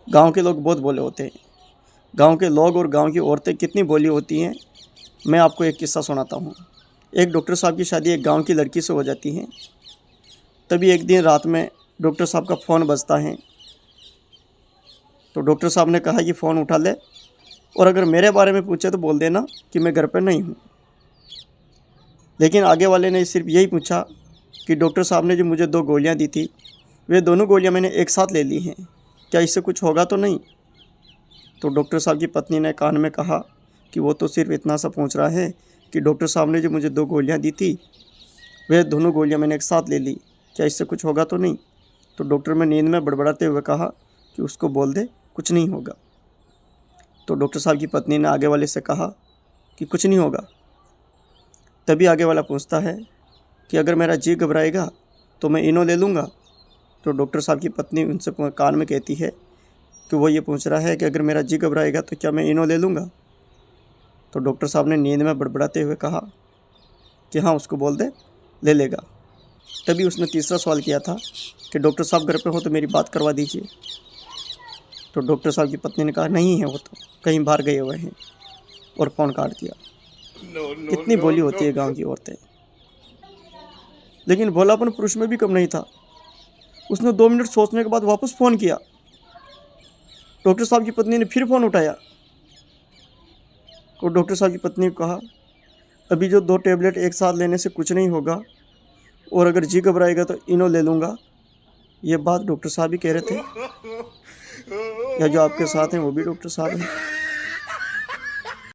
गांव के लोग बहुत भोले होते हैं। गांव के लोग और गांव की औरतें कितनी भोली होती हैं, मैं आपको एक किस्सा सुनाता हूँ। एक डॉक्टर साहब की शादी एक गांव की लड़की से हो जाती है। तभी एक दिन रात में डॉक्टर साहब का फ़ोन बजता है। तो डॉक्टर साहब ने कहा कि फ़ोन उठा ले और अगर मेरे बारे में पूछे तो बोल देना कि मैं घर पर नहीं हूँ। लेकिन आगे वाले ने सिर्फ यही पूछा कि डॉक्टर साहब ने जो मुझे 2 गोलियाँ दी थी, वे दोनों गोलियाँ मैंने एक साथ ले ली हैं, क्या इससे कुछ होगा तो नहीं? तो डॉक्टर साहब की पत्नी ने कान में कहा कि वो तो सिर्फ इतना सा पूछ रहा है कि डॉक्टर साहब ने जो मुझे 2 गोलियाँ दी थी, वे दोनों गोलियाँ मैंने एक साथ ले ली, क्या इससे कुछ होगा तो नहीं? तो डॉक्टर ने नींद में बड़बड़ाते हुए कहा कि उसको बोल दे कुछ नहीं होगा। तो डॉक्टर साहब की पत्नी ने आगे वाले से कहा कि कुछ नहीं होगा। तभी आगे वाला पूछता है कि अगर मेरा जी घबराएगा तो मैं इनो ले लूँगा? तो डॉक्टर साहब की पत्नी उनसे कान में कहती है कि वो ये पूछ रहा है कि अगर मेरा जी घबराएगा तो क्या मैं इनो ले लूँगा? तो डॉक्टर साहब ने नींद में बड़बड़ाते हुए कहा कि हाँ, उसको बोल दे ले लेगा। तभी उसने तीसरा सवाल किया था कि डॉक्टर साहब घर पे हो तो मेरी बात करवा दीजिए। तो डॉक्टर साहब की पत्नी ने कहा नहीं है, वो तो कहीं बाहर गए हुए हैं, और फ़ोन काट दिया। कितनी भोली होती है गांव की औरतें। लेकिन भोलापन पुरुष में भी कम नहीं था। उसने 2 मिनट सोचने के बाद वापस फ़ोन किया। डॉक्टर साहब की पत्नी ने फिर फ़ोन उठाया और डॉक्टर साहब की पत्नी को कहा अभी जो 2 टैबलेट एक साथ लेने से कुछ नहीं होगा और अगर जी घबराएगा तो इनो ले लूँगा। ये बात डॉक्टर साहब ही कह रहे थे या जो आपके साथ हैं वो भी डॉक्टर साहब हैं?